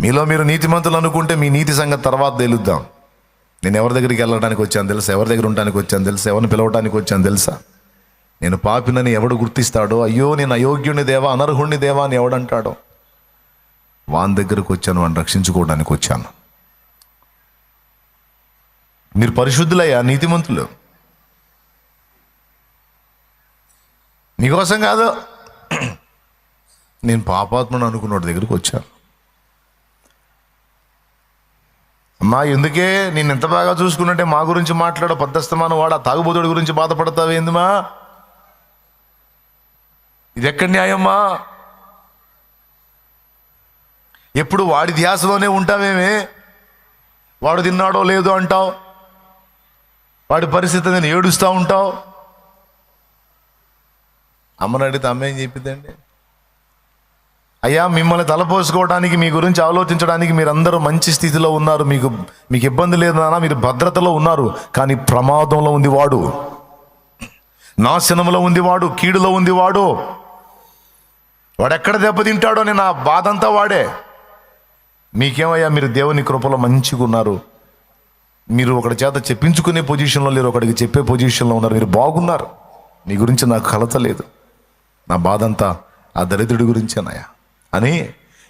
మీలో మీరు నీతిమంతులు అనుకుంటే మీ నీతి సంగతి తర్వాత తేలుద్దాం. నేను ఎవరి దగ్గరికి వెళ్ళడానికి వచ్చాను తెలుసా? ఎవరి దగ్గర ఉండడానికి వచ్చాను తెలుసా? ఎవరిని పిలవడానికి వచ్చాను తెలుసా? నేను పాపినని ఎవడు గుర్తిస్తాడో, అయ్యో నేను అయోగ్యుని దేవా, అనర్హుణ్ణి దేవా అని ఎవడంటాడో, వాని దగ్గరకు వచ్చాను, వాడిని రక్షించుకోవడానికి వచ్చాను. మీరు పరిశుద్ధులయ్యా, నీతిమంతులు. మీకోసం కాదు, నేను పాపాత్మను అనుకున్నోడి దగ్గరికి వచ్చాను. అమ్మా ఎందుకే నేను ఎంత బాగా చూసుకున్నట్టే మా గురించి మాట్లాడో, పద్దస్తమాన వాడు ఆ తాగుబోతుడి గురించి బాధపడతావేందమ్మా? ఇది ఎక్కడి న్యాయమ్మా? ఎప్పుడు వాడి ధ్యాసలోనే ఉంటావేమే? వాడు తిన్నాడో లేదో అంటావు, వాడి పరిస్థితి నేను ఏడుస్తూ ఉంటావు. అమ్మని అడిగితే అమ్మ ఏం చెప్పిందండి? అయ్యా మిమ్మల్ని తలపోసుకోవడానికి, మీ గురించి ఆలోచించడానికి మీరందరూ మంచి స్థితిలో ఉన్నారు, మీకు ఇబ్బంది లేదు నాన్న, మీరు భద్రతలో ఉన్నారు. కానీ ప్రమాదంలో ఉంది వాడు, నాశనంలో ఉంది వాడు, కీడులో ఉంది వాడు. వాడెక్కడ దెబ్బతింటాడో అని నా బాధ అంతా వాడే. మీకేమయ్యా, మీరు దేవుని కృపలో మంచిగా ఉన్నారు, మీరు ఒకటి చేత చెప్పించుకునే పొజిషన్లో లేరు, ఒకడికి చెప్పే పొజిషన్లో ఉన్నారు, మీరు బాగున్నారు. మీ గురించి నాకు కలత లేదు, నా బాధ అంతా ఆ దరిద్రుడి గురించేనాయా అని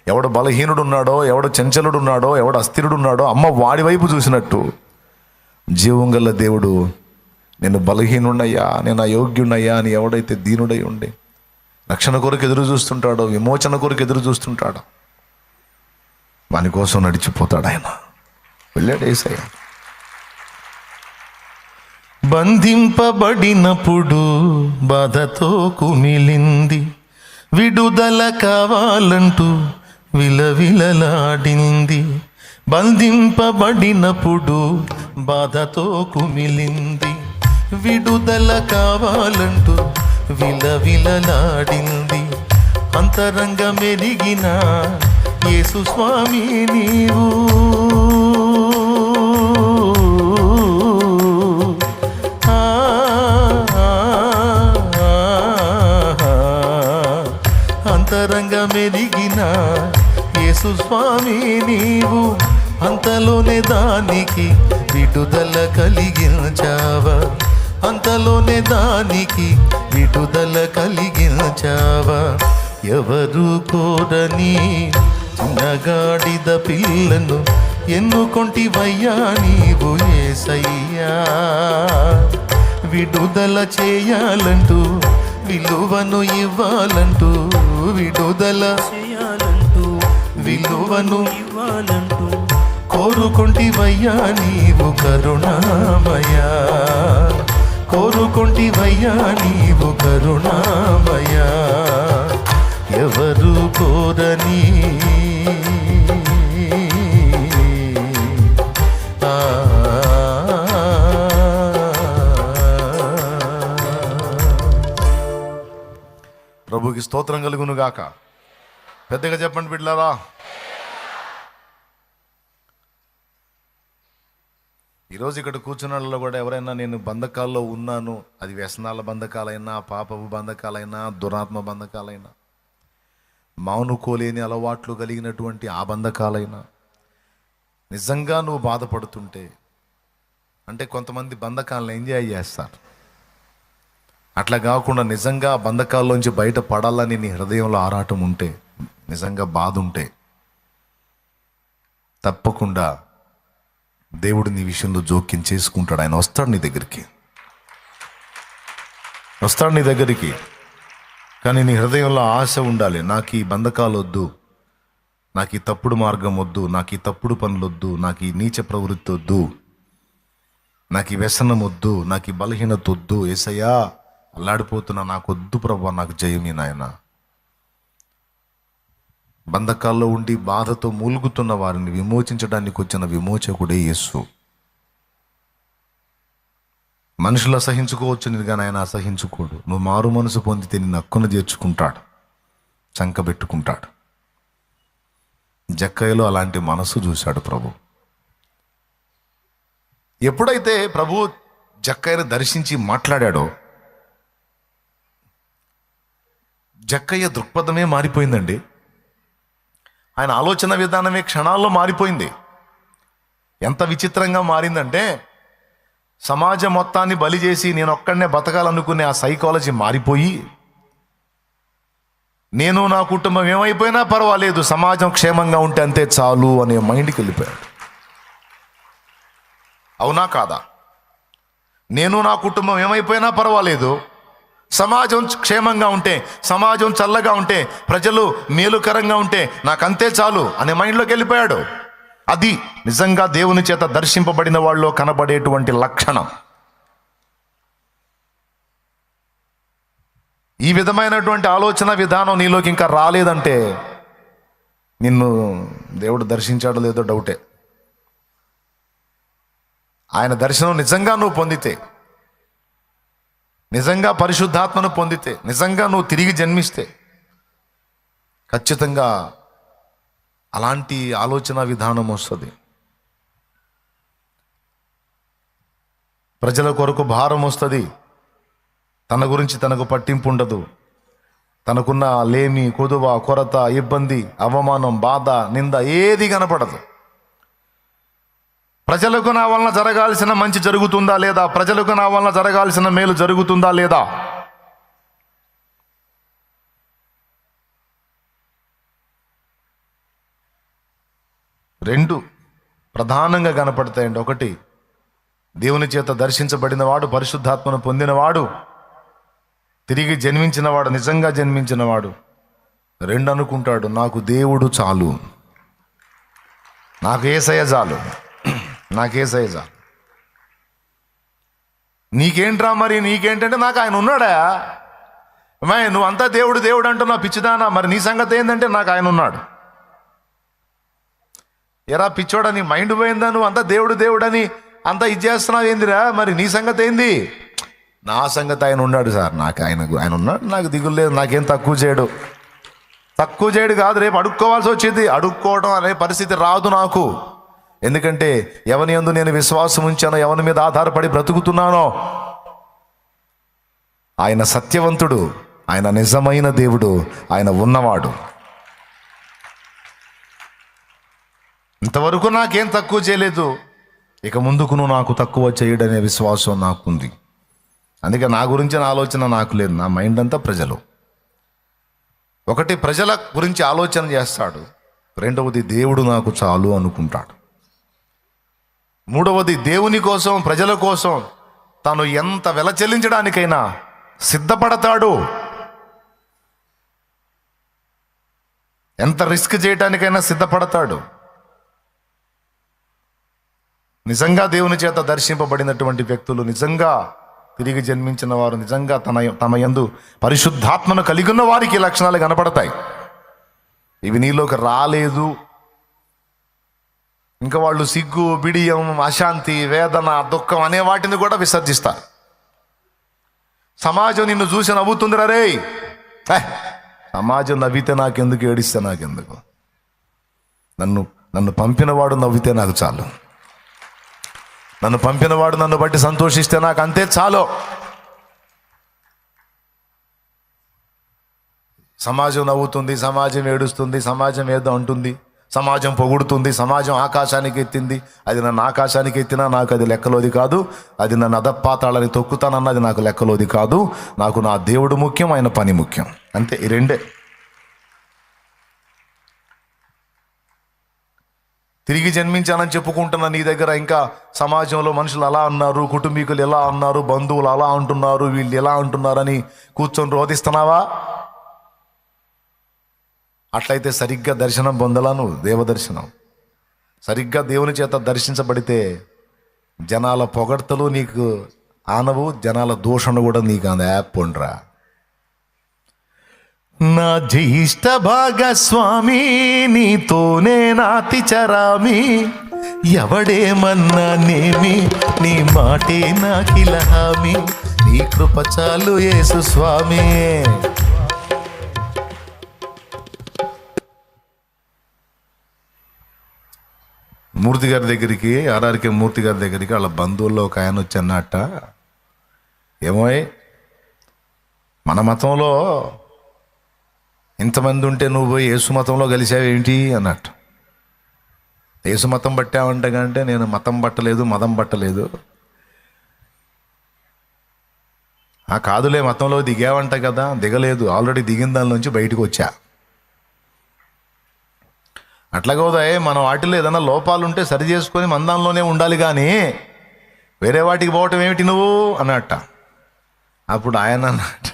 ఎవడు బలహీనుడు ఉన్నాడో, ఎవడు చంచలుడు ఉన్నాడో, ఎవడు అస్థిరుడు ఉన్నాడో అమ్మ వాడి వైపు చూసినట్టు జీవం గల దేవుడు నేను బలహీనుడయ్యా, నేను అయోగ్యుడయ్యా అని ఎవడైతే దీనుడై ఉండి రక్షణ కొరకు ఎదురు చూస్తుంటాడో, విమోచన కొరకు ఎదురు చూస్తుంటాడో, వాని కోసం నడిచిపోతాడు ఆయన. వెళ్ళాడు యేసయ్య. బంధింపబడినప్పుడు బాధతో కుమిలింది, విడుదల కావాలంటూ విలవిలలాడింది. బంధింపబడినప్పుడు బాధతో కుమిలింది, విడుదల కావాలంటూ విలవిలలాడింది. అంతరంగ మెరిగిన యేసు స్వామి నీవు, అంతరంగ మెరిగిన యేసు స్వామి నీవు, అంతలోనే దానికి విడుదల కలిగించావా, అంతలోనే దానికి విడుదల కలిగించావా. ఎవరు కోరని చిన్నగాడిద పిల్లను ఎన్నుకొంటివయ్యా నీవు యేసయ్యా. విడుదల చేయాలంటూ, విలువను ఇవ్వాలంటూ, విడుదల చేయాలంటూ, విలువను ఇవ్వాలంటూ కోరుకొంటివయ్యా నీవు కరుణామయా, కోరుకొంటివయ్యా నీవు కరుణామయా. ఎవరు కోరని ప్రభుకి స్తోత్రం కలుగును గాక. పెద్దగా చెప్పండి బిడ్డలారా. ఈరోజు ఇక్కడ కూర్చున్న వాళ్ళలో కూడా ఎవరైనా నేను బంధకాల్లో ఉన్నాను, అది వ్యసనాల బంధకాలైనా, పాపపు బంధకాలైనా, దురాత్మ బంధకాలైనా, మానుకోలేని అలవాట్లు కలిగినటువంటి ఆ బంధకాలైనా, నిజంగా నువ్వు బాధపడుతుంటే, అంటే కొంతమంది బంధకాలను ఎంజాయ్ చేస్తారు, అట్లా కాకుండా నిజంగా బంధకాల్లోంచి బయట పడాలని నీ హృదయంలో ఆరాటం ఉంటే, నిజంగా బాధ ఉంటే, తప్పకుండా దేవుడు నీ విషయంలో జోక్యం చేసుకుంటాడు. ఆయన వస్తాడు నీ దగ్గరికి, వస్తాడు నీ దగ్గరికి. కానీ నీ హృదయంలో ఆశ ఉండాలి, నాకు ఈ బంధకాలు వద్దు, నాకు ఈ తప్పుడు మార్గం వద్దు, నాకు ఈ తప్పుడు పనులు వద్దు, నాకు ఈ నీచ ప్రవృత్తి వద్దు, నాకు ఈ వ్యసనం వద్దు, నాకు ఈ బలహీనత వద్దు. యేసయ్యా అల్లాడిపోతున్నా, నాకు వద్దు ప్రభువా, నాకు జయమే నాయన. బంధకాల్లో ఉండి బాధతో మూలుగుతున్న వారిని విమోచించడానికి వచ్చిన విమోచకుడే యేసు. మనుషులు అసహించుకోవచ్చు, కానీ ఆయన అసహించుకోడు. నువ్వు మారు మనసు పొందితే నిన్ను హక్కున చేర్చుకుంటాడు, చంకబెట్టుకుంటాడు. జక్కయ్యలో అలాంటి మనసు చూశాడు ప్రభు. ఎప్పుడైతే ప్రభు జక్కయ్యను దర్శించి మాట్లాడాడో, జక్కయ్య దృక్పథమే మారిపోయిందండి. ఆయన ఆలోచన విధానమే క్షణాల్లో మారిపోయింది. ఎంత విచిత్రంగా మారిందంటే, సమాజం మొత్తాన్ని బలి చేసి నేను ఒక్కడనే బతకాలనుకునే ఆ సైకాలజీ మారిపోయి, నేను నా కుటుంబం ఏమైపోయినా పర్వాలేదు, సమాజం క్షేమంగా ఉంటే అంతే చాలు అనే మైండ్కి వెళ్ళిపోయాడు. అవునా కాదా? నేను నా కుటుంబం ఏమైపోయినా పర్వాలేదు, సమాజం క్షేమంగా ఉంటే, సమాజం చల్లగా ఉంటే, ప్రజలు మేలుకరంగా ఉంటే నాకంతే చాలు అనే మైండ్లోకి వెళ్ళిపోయాడు. అది నిజంగా దేవుని చేత దర్శింపబడిన వాళ్ళలో కనబడేటువంటి లక్షణం. ఈ విధమైనటువంటి ఆలోచన విధానం నీలోకి ఇంకా రాలేదంటే నిన్ను దేవుడు దర్శించాడో లేదో డౌటే. ఆయన దర్శనం నిజంగా నువ్వు పొందితే, నిజంగా పరిశుద్ధాత్మను పొందితే, నిజంగా నువ్వు తిరిగి జన్మిస్తే ఖచ్చితంగా అలాంటి ఆలోచన విధానం వస్తుంది. ప్రజల కొరకు భారం వస్తుంది. తన గురించి తనకు పట్టింపు ఉండదు. తనకున్న లేమి, కొదువ, కొరత, ఇబ్బంది, అవమానం, బాధ, నింద ఏది కనపడదు. ప్రజలకు నా వలన జరగాల్సిన మంచి జరుగుతుందా లేదా? ప్రజలకు నా వలన జరగాల్సిన మేలు జరుగుతుందా లేదా? రెండు ప్రధానంగా కనపడతాయండి. ఒకటి, దేవుని చేత దర్శించబడినవాడు, పరిశుద్ధాత్మను పొందినవాడు, తిరిగి జన్మించినవాడు, నిజంగా జన్మించినవాడు. రెండు అనుకుంటాడు, నాకు దేవుడు చాలు, నాకు యేసయ్య చాలు, నాకు యేసయ్య చాలు. నీకేంట్రా మరి? నీకేంటంటే నాకు ఆయన ఉన్నాడా? నువ్వు అంతా దేవుడు దేవుడు అంటున్నావు పిచ్చిదానా, మరి నీ సంగతి ఏంటంటే నాకు ఆయన ఉన్నాడు. ఎరా పిచ్చోడా, నీ మైండ్ పోయిందా? నువ్వు అంతా దేవుడు దేవుడు అని అంతా ఇది చేస్తున్నావు ఏందిరా? మరి నీ సంగతి ఏంది? నా సంగతి ఆయన ఉన్నాడు సార్, నాకు ఆయన ఉన్నాడు, నాకు దిగులు లేదు, నాకేం తక్కువ చేయడు కాదు, రేపు అడుక్కోవాల్సి వచ్చింది. అడుక్కోవడం అనే పరిస్థితి రాదు నాకు. ఎందుకంటే ఎవని యందు నేను విశ్వాసం ఉంచానో, ఎవరి మీద ఆధారపడి బ్రతుకుతున్నానో ఆయన సత్యవంతుడు, ఆయన నిజమైన దేవుడు, ఆయన ఉన్నవాడు. ఇంతవరకు నాకేం తక్కువ చేయలేదు, ఇక ముందుకు నాకు తక్కువ చేయడనే విశ్వాసం నాకుంది. అందుకే నా గురించిన ఆలోచన నాకు లేదు. నా మైండ్ అంతా ప్రజలు. ఒకటి, ప్రజల గురించి ఆలోచన చేస్తాడు. రెండవది, దేవుడు నాకు చాలు అనుకుంటాడు. మూడవది, దేవుని కోసం, ప్రజల కోసం తాను ఎంత వెల చెల్లించడానికైనా సిద్ధపడతాడు, ఎంత రిస్క్ చేయడానికైనా సిద్ధపడతాడు. నిజంగా దేవుని చేత దర్శింపబడినటువంటి వ్యక్తులు, నిజంగా తిరిగి జన్మించిన వారు, నిజంగా తమ యందు పరిశుద్ధాత్మను కలిగి ఉన్న వారికి ఈ లక్షణాలు కనపడతాయి. ఇవి నీలోకి రాలేదు, ఇంకా వాళ్ళు సిగ్గు, బిడియం, అశాంతి, వేదన, దుఃఖం అనే వాటిని కూడా విసర్జిస్తారు. సమాజం నిన్ను చూసి నవ్వుతుందిరా రే, సమాజం నవ్వితే నాకెందుకు, ఏడిస్తే నాకెందుకు, నన్ను పంపినవాడు నవ్వితే నాకు చాలు, నన్ను పంపినవాడు నన్ను బట్టి సంతోషిస్తే నాకు అంతే చాలు. సమాజం నవ్వుతుంది, సమాజం ఏడుస్తుంది, సమాజం ఏదో అంటుంది, సమాజం పొగుడుతుంది, సమాజం ఆకాశానికి ఎత్తింది, అది నన్ను ఆకాశానికి ఎత్తినా నాకు అది లెక్కలోది కాదు, అది నన్ను అధపాతాళాన్ని తొక్కుతానన్నది నాకు లెక్కలోది కాదు. నాకు నా దేవుడు ముఖ్యం, ఆయన పని ముఖ్యం, అంతే. ఈ రెండే. తిరిగి జన్మించానని చెప్పుకుంటున్న నీ దగ్గర ఇంకా సమాజంలో మనుషులు అలా అన్నారు, కుటుంబీకులు ఎలా అన్నారు, బంధువులు అలా అంటున్నారు, వీళ్ళు ఎలా అంటున్నారని కూర్చొని రోధిస్తున్నావా? అట్లయితే సరిగ్గా దర్శనం పొందలా నువ్వు, దేవదర్శనం. సరిగ్గా దేవుని చేత దర్శించబడితే జనాల పొగడ్తలు నీకు ఆనవు, జనాల దూషణ కూడా నీకు అంద యాప్ ఉండరా. నా జ్యేష్ఠ భాగస్వామి నీతోనే నాతి చరామి, ఎవడేమన్నా నేమి నీ మాటే నాకిలహామి, నీ కృప చాలు యేసు స్వామి. మూర్తి గారి దగ్గరికి, ఆర్ఆర్కే మూర్తి గారి దగ్గరికి వాళ్ళ బంధువుల్లో ఒక ఆయన వచ్చి అన్నట్ట, ఏమోయ్ మన మతంలో ఇంతమంది ఉంటే నువ్వు పోయి యేసు మతంలో కలిసావేంటి అన్నట్టు. యేసు మతం పట్టావంట కంటే నేను మతం పట్టలేదు, మతం పట్టలేదు. కాదులే, మతంలో దిగావంట కదా, దిగలేదు, ఆల్రెడీ దిగిన దాని నుంచి బయటకు వచ్చా. అట్లా కాదాయే, మనం వాటిలో ఏదైనా లోపాలు ఉంటే సరి చేసుకొని మన దానిలోనే ఉండాలి, కానీ వేరే వాటికి పోవటం ఏమిటి నువ్వు అన్నట్ట. అప్పుడు ఆయన అన్నట్టు,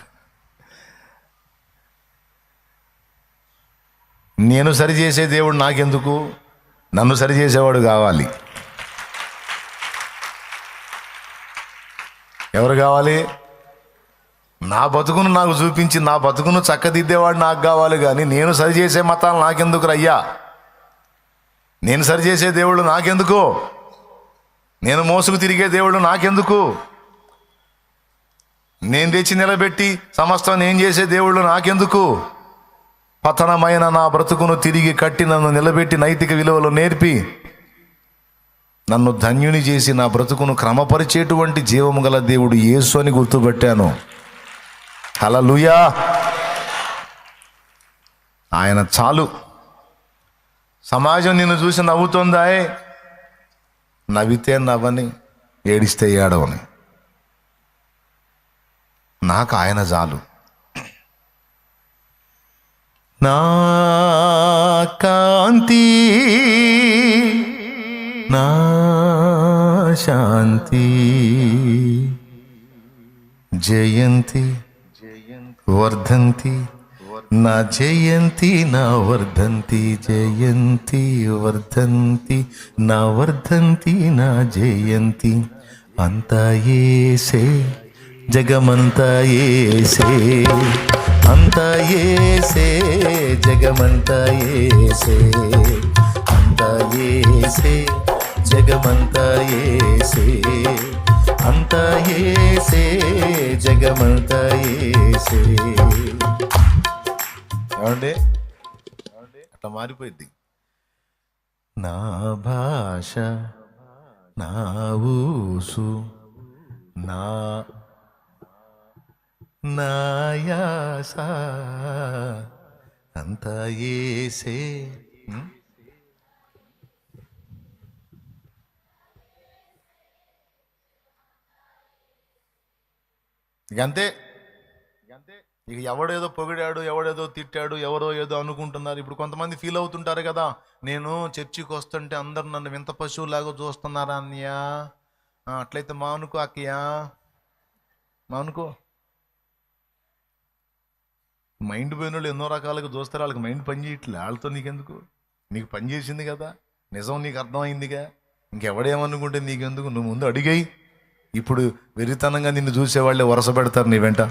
నేను సరిచేసే దేవుడు నాకెందుకు, నన్ను సరిచేసేవాడు కావాలి. ఎవరు కావాలి? నా బతుకును నాకు చూపించి నా బతుకును చక్కదిద్దేవాడు నాకు కావాలి, కానీ నేను సరిచేసే మతాలు నాకెందుకు రయ్యా, నేను సరిచేసే దేవుళ్ళు నాకెందుకు, నేను మోసుకు తిరిగే దేవుళ్ళు నాకెందుకు, నేను తెచ్చి నిలబెట్టి సమస్తం నేను చేసే దేవుళ్ళు నాకెందుకు, పతనమైన నా బ్రతుకును తిరిగి కట్టి నన్ను నిలబెట్టి నైతిక విలువలు నేర్పి నన్ను ధన్యుని చేసి నా బ్రతుకును క్రమపరిచేటువంటి జీవము గల దేవుడు యేసు అని గుర్తుపెట్టాను. హల్లెలూయా. ఆయన చాలు. సమాజం నిన్ను చూసి నవ్వుతుందా? నవ్వితే నవ్వని, ఏడిస్తే ఏడవని. నాకు ఆయన చాలు. నా కాంతి, నా శాంతి, జయంతి వర్ధంతి, నా జయంతి నా వర్ధంతి, జయంతి వర్ధంతి, నా వర్ధంతి నా జయంతి. అంతా యేసే, జగమంతా యేసే, అంతా యేసే, జగమంతా యేసే, అంతా యేసే, జగమంతా యేసే, అంతా యేసే, జగమంతా యేసే. ఏమండి, అట్లా మారిపోయింది. నా భాష, నా ఊసు, నా యాస అంతా యేసే. ఇక అంతే. ఇక ఎవడేదో పొగిడాడు, ఎవడేదో తిట్టాడు, ఎవరో ఏదో అనుకుంటున్నారు. ఇప్పుడు కొంతమంది ఫీల్ అవుతుంటారు కదా, నేను చర్చికి వస్తుంటే అందరు నన్ను వింత పశువులాగా చూస్తున్నారా అన్నయ్యా, అట్లయితే మానుకో అక్కయ్యా, మానుకో. మైండ్ పోయిన వాళ్ళు ఎన్నో రకాలుగా చూస్తారు, వాళ్ళకి మైండ్ పని చేయట్లే, వాళ్ళతో నీకెందుకు, నీకు పని చేసింది కదా, నిజం నీకు అర్థమైందిగా, ఇంకెవడేమనుకుంటే నీకెందుకు, నువ్వు ముందు అడిగాయి. ఇప్పుడు వెరితనంగా నిన్ను చూసేవాళ్ళే వరుస పెడతారు నీ వెంట.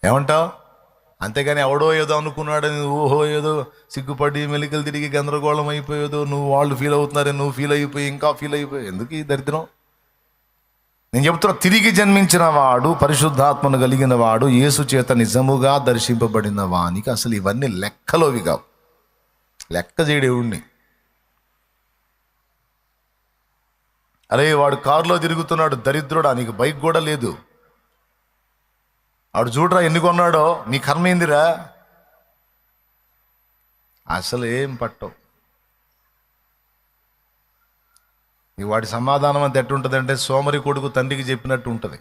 ఏమంటావు? అంతేగాని ఎవడో ఏదో అనుకున్నాడని ఓహో ఏదో సిగ్గుపడి మెలికలు తిరిగి గందరగోళం అయిపోయేదో, నువ్వు వాళ్ళు ఫీల్ అవుతున్నారని నువ్వు ఫీల్ అయిపోయి ఇంకా ఫీల్ అయిపోయి ఎందుకు ఈ దరిద్రం? నేను చెప్తున్నా, తిరిగి జన్మించిన వాడు, పరిశుద్ధాత్మను కలిగిన వాడు, యేసు చేత నిజముగా దర్శింపబడిన వానికి అసలు ఇవన్నీ లెక్కలోవి కావు. లెక్క చేయడేవుడిని. అరే వాడు కారులో తిరుగుతున్నాడు, దరిద్రుడా, నీకు బైక్ కూడా లేదు, వాడు చూడరా ఎన్ని కొన్నాడో, నీ కర్మ ఏందిరా? అసలు ఏం పట్టవు. వాడి సమాధానం అంత ఎట్టుంటుంది అంటే, సోమరి కొడుకు తండ్రికి చెప్పినట్టు ఉంటుంది.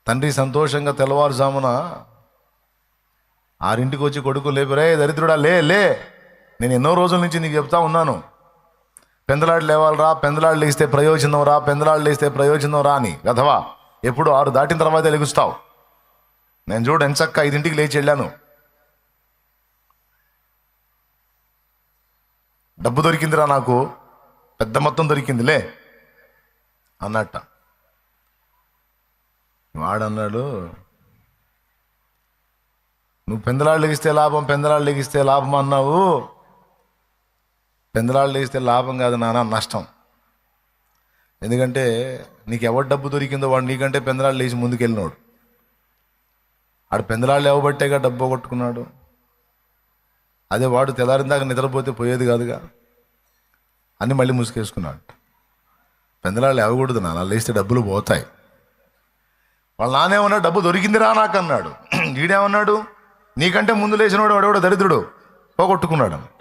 తండ్రి సంతోషంగా తెల్లవారుజామున 6 వచ్చి కొడుకు లేపురే, దరిద్రుడా లే లే, నేను ఎన్నో రోజుల నుంచి నీకు చెప్తా ఉన్నాను, పెందలాడు లేవాలరా, పెందలాడు లేస్తే ప్రయోజనం రా, పెందలాడు లేస్తే ప్రయోజనం రా అని. గధవా, ఎప్పుడు 6 దాటిన తర్వాత లెగుస్తావు. నేను చూడు ఎంచక్క 5 లేచి వెళ్ళాను, డబ్బు దొరికిందిరా నాకు, పెద్ద మొత్తం దొరికిందిలే అన్నట్ట. వాడన్నాడు, నువ్వు పెందలాడు లెగిస్తే లాభం, పెందలాడు లెగిస్తే లాభం అన్నావు, పెందలాడు లేస్తే లాభం కాదు నాన్న, నష్టం. ఎందుకంటే నీకు ఎవరు డబ్బు దొరికిందో వాడు నీకంటే పెందలాడు లేచి ముందుకెళ్ళినాడు. ఆడు పెందలాళ్ళు ఇవ్వబట్టేగా డబ్బు కొట్టుకున్నాడు. అదే వాడు తెల్లారిందాక నిద్రపోతే పోయేది కాదుగా అని మళ్ళీ ముసుకేసుకున్నాడు. పెందలాళ్ళు లేవకూడదు నాన్న, లేస్తే డబ్బులు పోతాయి. వాళ్ళ నాన్నేమన్నాడు, డబ్బు దొరికిందిరా నాకు అన్నాడు. వీడేమన్నాడు, నీకంటే ముందు లేచినవాడు వాడెవడో దరిద్రుడు పోగొట్టుకున్నాడు అన్నాడు.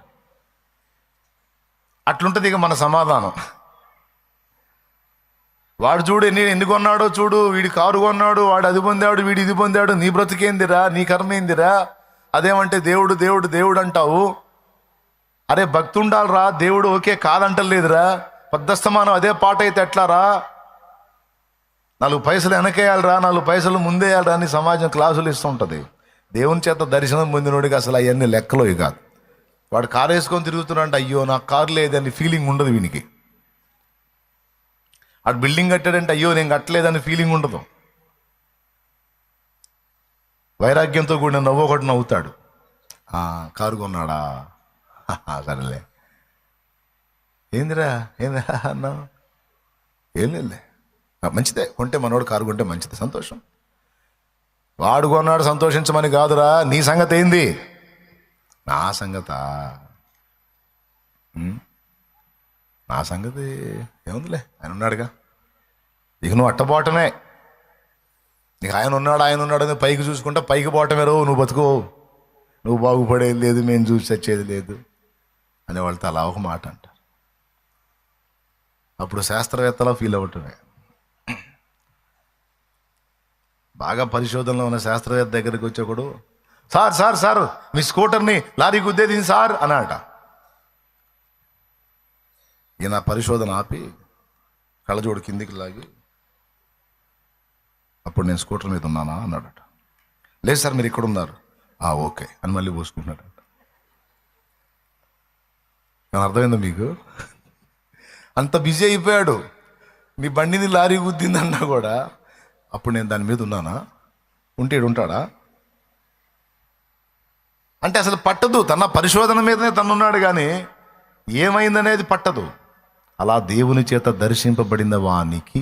అట్లుంటుంది ఇక మన సమాధానం. వాడు చూడు ఎన్ని కొన్నాడో చూడు, వీడి కారు కొన్నాడు, వాడు అది పొందాడు, వీడు ఇది పొందాడు, నీ బ్రతికేందిరా, నీ కర్మ ఏందిరా, అదేమంటే దేవుడు దేవుడు దేవుడు అంటావు. అరే భక్తి ఉండాలిరా, దేవుడు ఓకే కాదంటలేదురా, పెద్దస్తమానం అదే పాట అయితే ఎట్లారా, 4 పైసలు వెనకేయాలరా, 4 పైసలు ముందేయాలరా అని సమాజం క్లాసులు ఇస్తుంటుంది. దేవుని చేత దర్శనం పొందినోడికి అసలు అవన్నీ లెక్కలో కాదు. వాడు కారు వేసుకొని తిరుగుతున్నాడు, అయ్యో నాకు కారు లేదని ఫీలింగ్ ఉండదు వీనికి. వాడు బిల్డింగ్ కట్టాడంటే అయ్యో నేను కట్టలేదని ఫీలింగ్ ఉండదు. వైరాగ్యంతో కూడిన నవ్వు ఒకటి నవ్వుతాడు, కారు కొన్నాడా, సరేలే, ఏందిరా అన్నావు, ఏం లేదులే, మంచిదే, కొంటే మనోడు కారు కొంటే మంచిది, సంతోషం. వాడు కొన్నాడు సంతోషించమని కాదురా, నీ సంగతి ఏంది, నా సంగతా, నా సంగతి ఏముందిలే, ఆయన ఉన్నాడుగా. ఇక నువ్వు అట్టపోవటమే, నీకు ఆయన ఉన్నాడు అని పైకి చూసుకుంటా పైకి పోవటమే రో, నువ్వు బతుకో, నువ్వు బాగుపడేది లేదు, మేము చూసి వచ్చేది లేదు అనే వాళ్ళతో అలా ఒక మాట అంటారు. అప్పుడు శాస్త్రవేత్తలా ఫీల్ అవ్వటమే. బాగా పరిశోధనలో ఉన్న శాస్త్రవేత్త దగ్గరికి వచ్చేప్పుడు, సార్ సార్ సార్ మీ స్కూటర్ని లారీ గుద్దేది సార్ అన్నాట. ఈయన పరిశోధన ఆపి కళ్ళజోడు కిందికి లాగి, అప్పుడు నేను స్కూటర్ మీద ఉన్నానా అన్నాడట. లేదు సార్ మీరు ఇక్కడ ఉన్నారు, ఓకే అని మళ్ళీ పోసుకుంటున్నాడట. నేను అర్థమైందా మీకు? అంత బిజీ అయిపోయాడు. మీ బండిని లారీ గుద్దిందన్నా కూడా అప్పుడు నేను దాని మీద ఉన్నానా, ఉంటే ఉంటాడా అంటే అసలు పట్టదు. తన పరిశోధన మీదనే తనున్నాడు కానీ ఏమైందనేది పట్టదు. అలా దేవుని చేత దర్శింపబడిన వానికి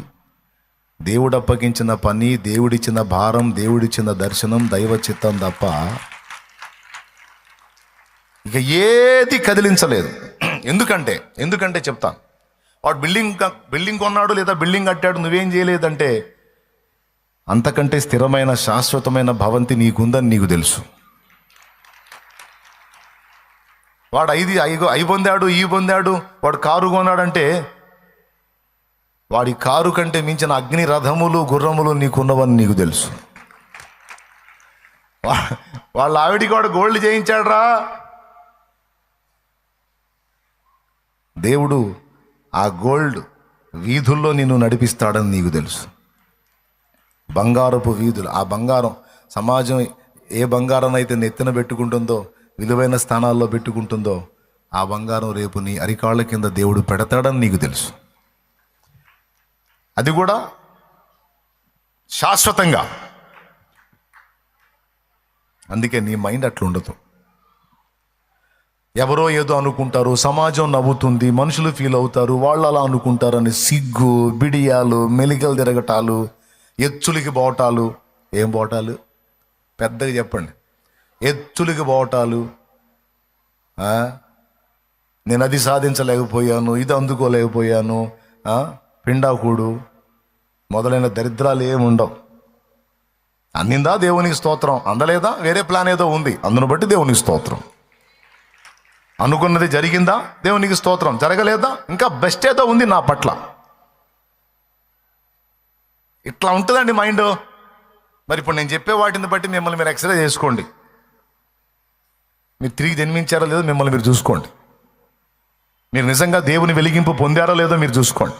దేవుడు అప్పగించిన పని, దేవుడిచ్చిన భారం, దేవుడిచ్చిన దర్శనం, దైవ చిత్తం తప్ప ఇక ఏది కదిలించలేదు. ఎందుకంటే చెప్తాను. వాడు బిల్డింగ్ కొన్నాడు లేదా బిల్డింగ్ కట్టాడు, నువ్వేం చేయలేదంటే అంతకంటే స్థిరమైన శాశ్వతమైన భవంతి నీకుందని నీకు తెలుసు. వాడు అయి పొందాడు, ఈ పొందాడు, వాడు కారు కొన్నాడంటే వాడి కారు కంటే మించిన అగ్ని రథములు గుర్రములు నీకున్నవని నీకు తెలుసు. వాళ్ళ ఆవిడికి వాడు గోల్డ్ చేయించాడురా. దేవుడు ఆ గోల్డ్ వీధుల్లో నిన్ను నడిపిస్తాడని నీకు తెలుసు. బంగారపు వీధులు, ఆ బంగారం సమాజం ఏ బంగారం అయితే నెత్తిన పెట్టుకుంటుందో, విలువైన స్థానాల్లో పెట్టుకుంటుందో, ఆ బంగారం రేపు నీ అరికాళ్ళ కింద దేవుడు పెడతాడని నీకు తెలుసు. అది కూడా శాశ్వతంగా. అందుకే నీ మైండ్ అట్లా ఉండదు. ఎవరో ఏదో అనుకుంటారు, సమాజం నవ్వుతుంది, మనుషులు ఫీల్ అవుతారు, వాళ్ళు అలా అనుకుంటారని సిగ్గు, బిడియాలు, మెలికలు తిరగటాలు, ఎచ్చులకి బోటాలు. ఏం బోటాలు? పెద్దగా చెప్పండి. ఎచ్చులకి బోటాలు. నేను అది సాధించలేకపోయాను, ఇది అందుకోలేకపోయాను, పిండాకుడు మొదలైన దరిద్రాలు ఏముండవు. అందిందా దేవునికి స్తోత్రం, అందలేదా వేరే ప్లాన్ ఏదో ఉంది, అందును బట్టి దేవునికి స్తోత్రం. అనుకున్నది జరిగిందా దేవునికి స్తోత్రం, జరగలేదా ఇంకా బెస్ట్ ఏదో ఉంది నా పట్ల. ఇట్లా ఉంటుందండి మైండ్. మరి ఇప్పుడు నేను చెప్పే వాటిని బట్టి మిమ్మల్ని మీరు ఎక్స్రే చేసుకోండి. మీరు తిరిగి జన్మించారో లేదో మిమ్మల్ని మీరు చూసుకోండి. మీరు నిజంగా దేవుని వెలిగింపు పొందారో లేదో మీరు చూసుకోండి.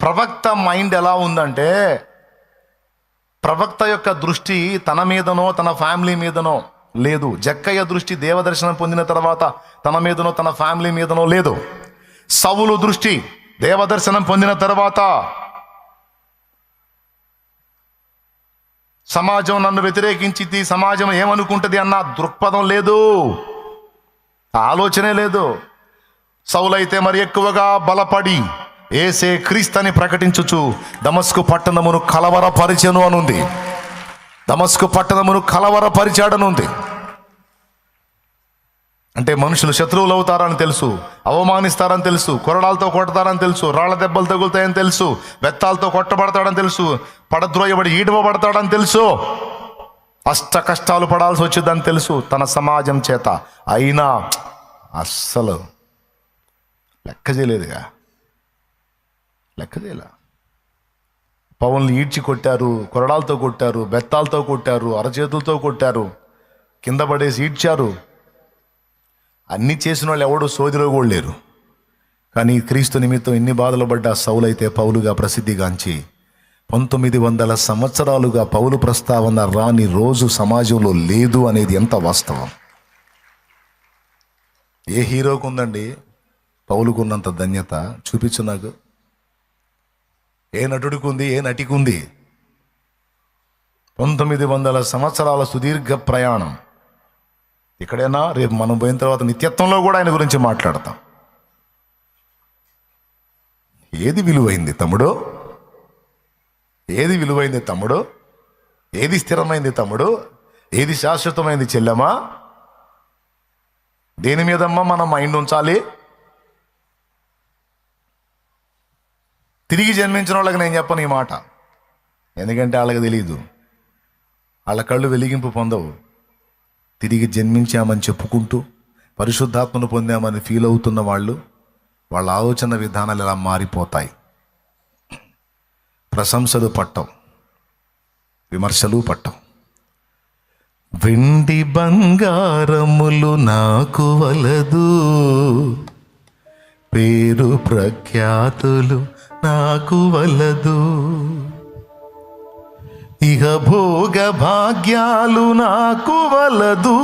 ప్రవక్త మైండ్ ఎలా ఉందంటే, ప్రవక్త యొక్క దృష్టి తన మీదనో తన ఫ్యామిలీ మీదనో లేదు. జక్కయ్య దృష్టి దేవదర్శనం పొందిన తర్వాత తన మీదనో తన ఫ్యామిలీ మీదనో లేదు. సౌలు దృష్టి దేవదర్శనం పొందిన తర్వాత సమాజం నన్ను వ్యతిరేకించింది, సమాజం ఏమనుకుంటుంది అన్న దృక్పథం లేదు, ఆలోచనే లేదు. సౌలైతే మరి ఎక్కువగా బలపడి ఏసే క్రీస్తుని ప్రకటించుచు దమస్కు పట్టణమును కలవరపరిచెను అనుంది. దమస్కు పట్టణమును కలవరపరిచాడనుంది. అంటే మనుషులు శత్రువులు అవుతారని తెలుసు, అవమానిస్తారని తెలుసు, కొరడాలతో కొడతారని తెలుసు, రాళ్ల దెబ్బలు తగులుతాయని తెలుసు, బెత్తాలతో కొట్టబడతాడని తెలుసు, పడద్రోయబడి ఈడవబడతాడని తెలుసు, అష్ట కష్టాలు పడాల్సి వచ్చిందని తెలుసు తన సమాజం చేత. అయినా అస్సలు లెక్క చేయలేదుగా, లెక్క చేయలే. పవన్లు ఈడ్చి కొట్టారు, కొరడాలతో కొట్టారు, బెత్తాలతో కొట్టారు, అరచేతులతో కొట్టారు, కింద పడేసి ఈడ్చారు. అన్నీ చేసిన వాళ్ళు ఎవడు సోదిలో కూడా లేరు. కానీ క్రీస్తు నిమిత్తం ఎన్ని బాధలు పడ్డ సౌలైతే పౌలుగా ప్రసిద్ధిగాంచి 1900 సంవత్సరాలుగా పౌలు ప్రస్తావన రాని రోజు సమాజంలో లేదు అనేది ఎంత వాస్తవం. ఏ హీరోకు ఉందండి పౌలుకున్నంత ధన్యత? చూపించు నాకు. ఏ నటుడికి ఉంది? ఏ నటికి ఉంది? 1900 సంవత్సరాల సుదీర్ఘ ప్రయాణం. ఇక్కడైనా రేపు మనం పోయిన తర్వాత నిత్యత్వంలో కూడా ఆయన గురించి మాట్లాడతాం. ఏది విలువైంది తమ్ముడు? ఏది విలువైంది తమ్ముడు? ఏది స్థిరమైంది తమ్ముడు? ఏది శాశ్వతమైంది చెల్లెమా? దేని మీదమ్మా మనం మైండ్ ఉంచాలి? తిరిగి జన్మించిన వాళ్ళకి నేను చెప్పను ఈ మాట, ఎందుకంటే వాళ్ళకి తెలియదు. వాళ్ళ కళ్ళు వెలిగింపు పొందవు. తిరిగి జన్మించామని చెప్పుకుంటూ పరిశుద్ధాత్మను పొందామని ఫీల్ అవుతున్న వాళ్ళ ఆలోచన విధానాలు ఎలా మారిపోతాయి. ప్రశంసలు పట్టవు, విమర్శలు పట్టవు. వెండి బంగారములు నాకు వలదు, పేరు ప్రఖ్యాతులు నాకు వలదు, ఇహ భోగ భాగ్యాలు నాకు వలదు.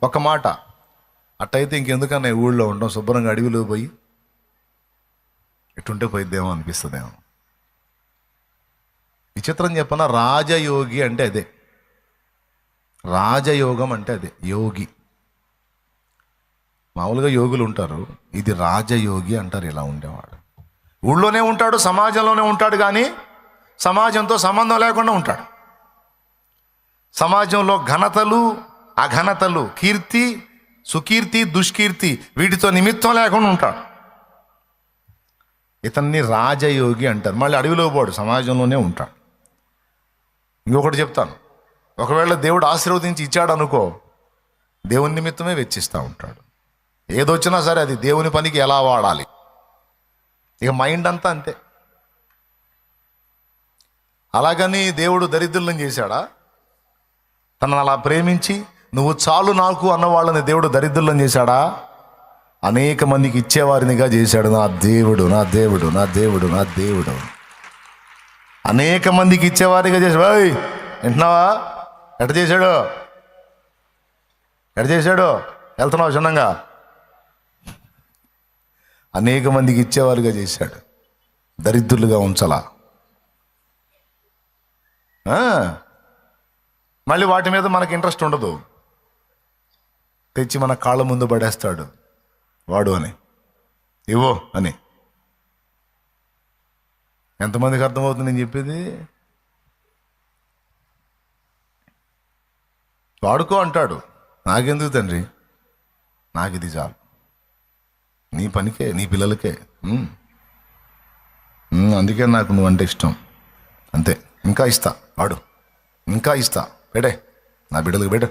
ఒక మాట అట్టయితే ఇంకెందుకన్నా ఊళ్ళో ఉండడం, శుభ్రంగా అడవిలో పోయి ఎటుంటే పోయిద్దేమో అనిపిస్తుందేమో. విచిత్రం చెప్పన, రాజయోగి అంటే అదే. రాజయోగం అంటే అదే, యోగి. మామూలుగా యోగులు ఉంటారు, ఇది రాజయోగి అంటారు. ఇలా ఉండేవాడు ఊళ్ళోనే ఉంటాడు, సమాజంలోనే ఉంటాడు, కానీ సమాజంతో సంబంధం లేకుండా ఉంటాడు. సమాజంలో ఘనతలు అఘనతలు, కీర్తి సుకీర్తి దుష్కీర్తి, వీటితో నిమిత్తం లేకుండా ఉంటాడు. ఇతన్ని రాజయోగి అంటారు. మళ్ళీ అడవిలో పోడు, సమాజంలోనే ఉంటాడు. ఇంకొకటి చెప్తాను, ఒకవేళ దేవుడు ఆశీర్వదించి ఇచ్చాడు అనుకో, దేవుని నిమిత్తమే వెచ్చిస్తూ ఉంటాడు. ఏదొచ్చినా సరే అది దేవుని పనికి ఎలా వాడాలి. ఇక మైండ్ అంతా అంతే. అలాగని దేవుడు దరిద్రులను చేశాడా? తనను అలా ప్రేమించి నువ్వు చాలు నాకు అన్న వాళ్ళని దేవుడు దరిద్రులను చేశాడా? అనేక మందికి ఇచ్చేవారినిగా చేశాడు. నా దేవుడు, నా దేవుడు, నా దేవుడు, నా దేవుడు. అనేక మందికి ఇచ్చేవారిగా చేశాడు. ఓయ్ వింటున్నావా? ఎట చేశాడు? ఎట చేశాడు? వెళ్తున్నావు చిన్నంగా? అనేక మందికి ఇచ్చేవారుగా చేశాడు, దరిద్రులుగా ఉంచలా. మళ్ళీ వాటి మీద మనకి ఇంట్రెస్ట్ ఉండదు. తెచ్చి మన కాళ్ళ ముందు పడేస్తాడు వాడు అని, ఇవ్వో అని. ఎంతమందికి అర్థమవుతుంది నేను చెప్పేది? వాడుకో అంటాడు. నాకెందుకు తండ్రి, నాకు ఇది చాలు, నీ పనికే, నీ పిల్లలకే, అందుకే నాకు నువ్వంటే ఇష్టం, అంతే. ఇంకా ఇస్తా, వాడు ఇంకా ఇస్తా, పెడే నా బిడ్డలకు పెట్టు.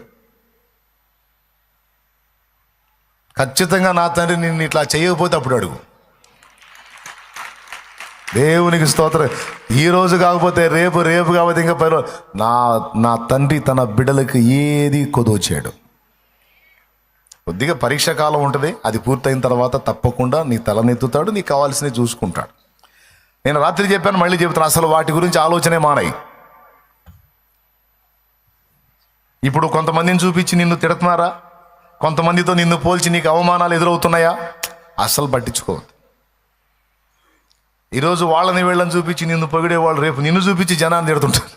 ఖచ్చితంగా నా తండ్రి నిన్ను ఇట్లా చేయకపోతే అప్పుడు అడుగు. దేవునికి స్తోత్రం. ఈరోజు కాకపోతే రేపు, రేపు కాకపోతే ఇంకా నా తండ్రి తన బిడ్డలకు ఏది కొదవచ్చాడు. కొద్దిగా పరీక్ష కాలం ఉంటుంది, అది పూర్తయిన తర్వాత తప్పకుండా నీ తలనెత్తుతాడు, నీకు కావాల్సినవి చూసుకుంటాడు. నేను రాత్రి చెప్పాను, మళ్ళీ చెబుతాను, అసలు వాటి గురించి ఆలోచనే మానాయి. ఇప్పుడు కొంతమందిని చూపించి నిన్ను తిడుతున్నారా? కొంతమందితో నిన్ను పోల్చి నీకు అవమానాలు ఎదురవుతున్నాయా? అస్సలు పట్టించుకోవద్దు. ఈరోజు వాళ్ళని వీళ్ళని చూపించి నిన్ను పొగిడేవాళ్ళు రేపు నిన్ను చూపించి జనాన్ని తిడుతుంటారు.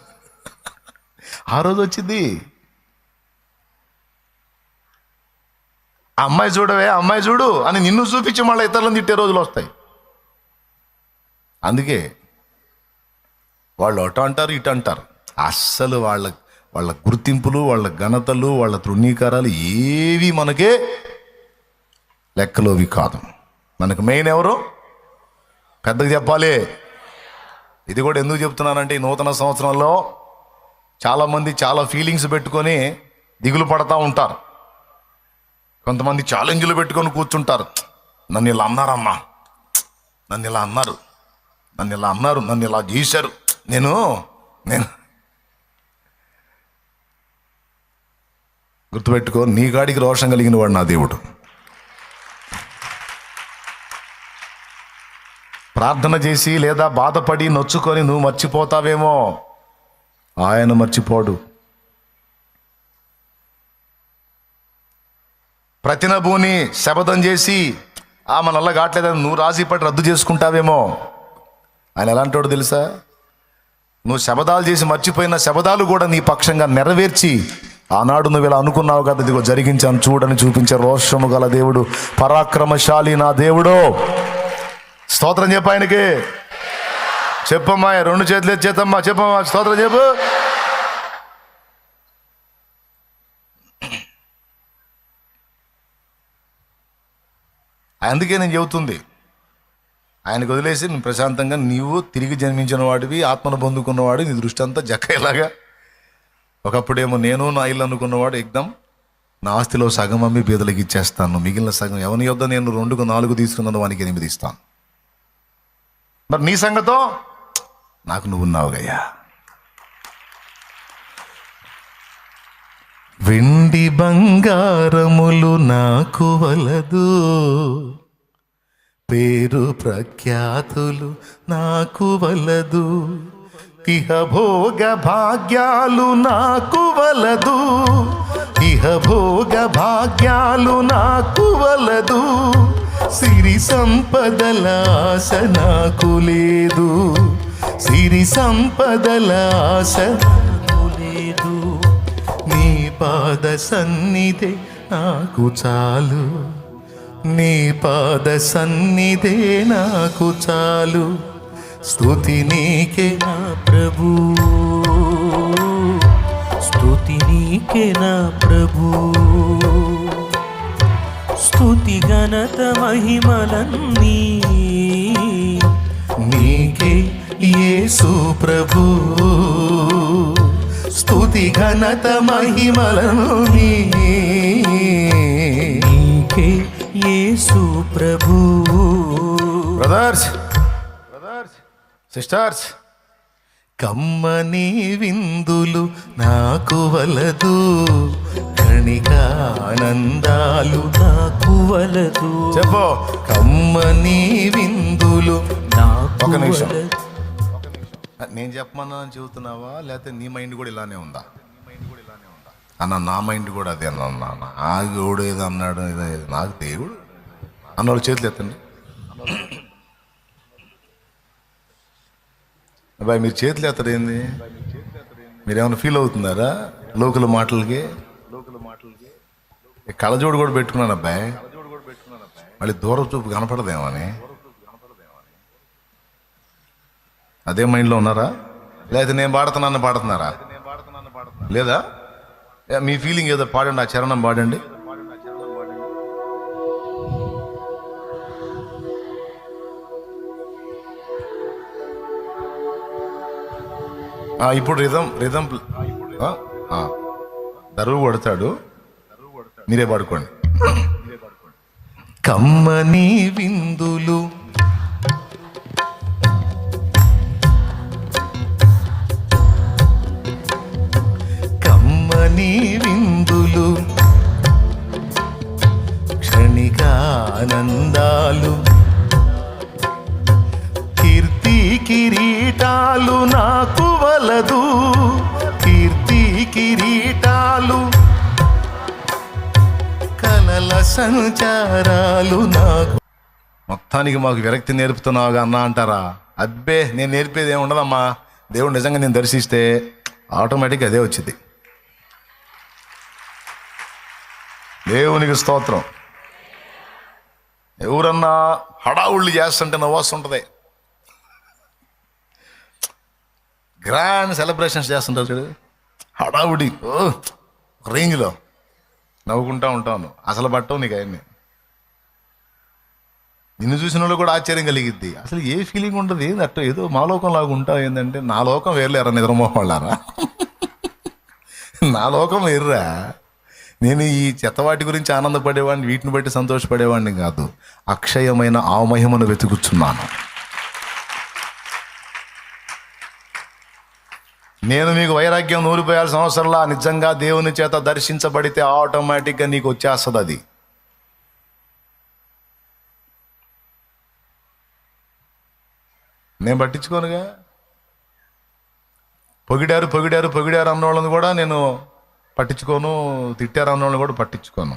ఆ రోజు వచ్చింది. ఆ అమ్మాయి చూడవే, అమ్మాయి చూడు అని నిన్ను చూపించి మళ్ళీ ఇతరులను తిట్టే రోజులు వస్తాయి. అందుకే వాళ్ళు అటు అంటారు, ఇటు అంటారు. అస్సలు వాళ్ళ గుర్తింపులు, వాళ్ళ ఘనతలు, వాళ్ళ తృణీకారాలు ఏవి మనకే లెక్కలోవి కాదు. మనకు మెయిన్ ఎవరు? పెద్దగా చెప్పాలి. ఇది కూడా ఎందుకు చెప్తున్నానంటే, ఈ నూతన సంవత్సరంలో చాలామంది చాలా ఫీలింగ్స్ పెట్టుకొని దిగులు పడతా ఉంటారు. కొంతమంది ఛాలెంజ్లు పెట్టుకొని కూర్చుంటారు. నన్ను ఇలా అన్నారమ్మా, నన్ను ఇలా అన్నారు, నన్ను ఇలా అన్నారు, నన్ను ఇలా చేశారు, నేను గుర్తుపెట్టుకో, నీ గాడికి రోషం కలిగిన వాడు నా దేవుడు. ప్రార్థన చేసి లేదా బాధపడి నొచ్చుకొని నువ్వు మర్చిపోతావేమో, ఆయన మర్చిపోడు. ప్రతినభూని శపథం చేసి మన వల్ల కావట్లేదని నువ్వు రాజీపడి రద్దు చేసుకుంటావేమో, ఆయన ఎలాంటోడు తెలుసా? నువ్వు శపథాలు చేసి మర్చిపోయిన శపథాలు కూడా నీ పక్షంగా నెరవేర్చి, ఆనాడు నువ్వు ఇలా అనుకున్నావు కదా, ఇదిగో జరిగించాను చూడని చూపించే రోషము గల దేవుడు, పరాక్రమశాలి నా దేవుడు. స్తోత్రం చెప్పు ఆయనకి. చెప్పమ్మా, 2 చేతులు ఎత్తేమ్మా, చెప్పమ్మా, స్తోత్రం చెప్పు. అందుకే నేను చెబుతుంది, ఆయనకు వదిలేసి నువ్వు ప్రశాంతంగా నీవు తిరిగి జన్మించిన వాడివి, ఆత్మను పొందుకున్నవాడు, నీ దృష్టి అంతా జక్కయ్యలాగా. ఒకప్పుడేమో నేను నా ఇల్లు అనుకున్నవాడు ఎగ్దం నా ఆస్తిలో సగం అమ్మి బీదలకు ఇచ్చేస్తాను, మిగిలిన సగం ఎవరి యొద్ద నేను 2కు 4 తీసుకున్నాను వానికి 8 ఇస్తాను. మరి నీ సంగతో నాకు నువ్వు ఉన్నావుగయ్యా. వెండి బంగారములు నాకు వలదు, పేరు ప్రఖ్యాతులు నాకు వలదు, ఇహభోగ భాగ్యాలు నాకు వలదు, ఇహభోగ భాగ్యాలు నాకు వలదు, సిరి సంపదల ఆశ నాకు లేదు, సిరి సంపదల ఆశ నాకు లేదు, నీ పాద సన్నిధే నాకు చాలు, నీ పాద సన్నిధే నాకు చాలు. స్తుతి నీకే నా ప్రభు, స్తుతి నీకే నా ప్రభు, స్తుతి ఘనత మహిమలన్నీ నీకే యేసు ప్రభు, స్తుతి ఘనత మహిమలన్నీ నీకే యేసు ప్రభు. బ్రదర్స్, సిస్టర్స్, కమ్మని విందులు నాకు వలదు, కణికానందాలు నాకు వలదు. చెప్పు, కమ్మని విందులు నాకు. ఒక నిమిషం, నేను చెప్పమన్నాను చెబుతున్నావా, లేకపోతే నీ మైండ్ కూడా ఇలానే ఉందా? అన్న నా మైండ్ కూడా అదే అన్న, నా దేవుడు ఏదో అన్నాడు, నాకు దేవుడు అన్నవాళ్ళు చేతులు ఎత్తండి. అబ్బాయి మీరు చేతులు ఎత్తడు ఏంది? మీరేమైనా ఫీల్ అవుతున్నారా లోకల్ మాటలకి? కళ్ళజోడు కూడా పెట్టుకున్నాను అబ్బాయి, మళ్ళీ దూరం చూపు కనపడదేమని. అదే మైండ్లో ఉన్నారా? లేదా నేను పాడుతున్నారా? లేదా మీ ఫీలింగ్ ఏదో పాడండి, ఆ చరణం పాడండి. ఇప్పుడు రిధం దరువు కొడతాడు, మీరే పాడుకోండి. కమ్మని విందులు కమ్మని విందులు క్షణికానందాలు కీర్తి కిరీటాలు నాకు వలదు, కీర్తి కిరీటాలు కలల సంచారాలు నాకు. మొత్తానికి మాకు విరక్తి నేర్పుతున్నావుగా అన్నా అంటారా? అబ్బే, నేను నేర్పేది ఏమి ఉండదమ్మా. దేవుడు నిజంగా నేను దర్శిస్తే ఆటోమేటిక్గా అదే వచ్చింది. దేవునికి స్తోత్రం. ఎవరన్నా హడావుళ్ళు చేస్తుంటే నవ్వొస్తుంటుంది. గ్రాండ్ సెలబ్రేషన్స్ చేస్తుంటారు చూడు, హడావుడి రేంజ్లో నవ్వుకుంటా ఉంటాను. అసలు పట్టవు నీకు ఆయన్ని. నిన్ను చూసిన వాళ్ళు కూడా ఆశ్చర్యం కలిగిద్ది. అసలు ఏ ఫీలింగ్ ఉండదు, ఏంది అట్ట ఏదో మా లోకం లాగా ఉంటావు. ఏంటంటే నా లోకం వేర్లేరా నిద్రమోహళ్ళారా, నా లోకం వేర్రా. నేను ఈ చెత్తవాటి గురించి ఆనందపడేవాడిని, వీటిని బట్టి సంతోషపడేవాడిని కాదు. అక్షయమైన ఆ మహిమను వెతుకుతున్నాను. నేను మీకు వైరాగ్యం నూరిపోయాల్సిన అవసరంలా. నిజంగా దేవుని చేత దర్శించబడితే ఆటోమేటిక్గా నీకు వచ్చేస్తుంది అది. నేను పట్టించుకోనుగా. పొగిడారు పొగిడారు పొగిడారు అన్నోళ్ళని కూడా నేను పట్టించుకోను, తిట్టారు అన్నోళ్ళని కూడా పట్టించుకోను.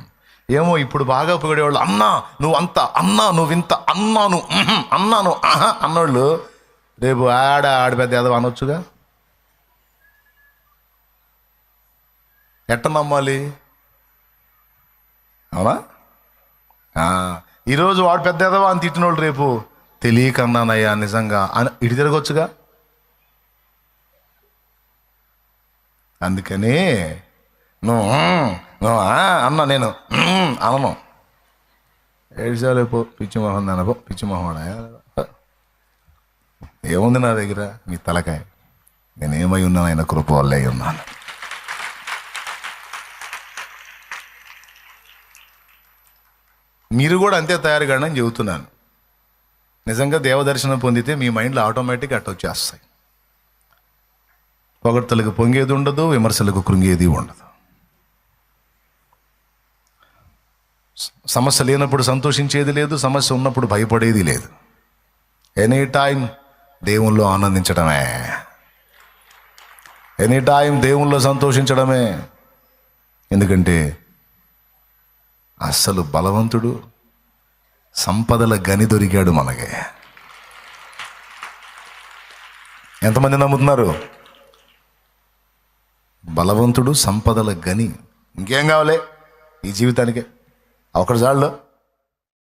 ఏమో ఇప్పుడు బాగా పొగిడేవాళ్ళు, అన్నా నువ్వు అంత, అన్నా నువ్వు ఇంత, అన్నాను అన్నాను ఆహా అన్నోళ్ళు రేపు ఆడ పెద్ద ఏదో అనొచ్చుగా. ఎట్ట నమ్మాలి? అవునా? ఈరోజు వాడు పెద్ద ఏదో అని తిట్టినోళ్ళు రేపు తెలియకన్నానయ్యా నిజంగా అని ఇటు తిరగొచ్చుగా. అందుకని నువ్వు అన్నా, నేను అనను. ఏడ్చాలి పో పిచ్చి మొహం అనపో, పిచ్చి మొహం ఏముంది నా దగ్గర మీ తలకాయ. నేనేమై ఉన్నాను, ఆయన కృప వల్లే ఉన్నాను. మీరు కూడా అంతే తయారు కాండి అని చెబుతున్నాను. నిజంగా దేవదర్శనం పొందితే మీ మైండ్లో ఆటోమేటిక్గా అట్ట వచ్చేస్తాయి. పొగడ్తలకు పొంగేది ఉండదు, విమర్శలకు కృంగేది ఉండదు. సమస్య లేనప్పుడు సంతోషించేది లేదు, సమస్య ఉన్నప్పుడు భయపడేది లేదు. ఎనీ టైం దేవుల్లో ఆనందించడమే, ఎనీ టైం దేవుల్లో సంతోషించడమే. ఎందుకంటే అస్సలు బలవంతుడు సంపదల గని దొరికాడు మనకి. ఎంతమంది నమ్ముతున్నారు? బలవంతుడు సంపదల గని. ఇంకేం కావాలి ఈ జీవితానికి? ఒకటి చాలు.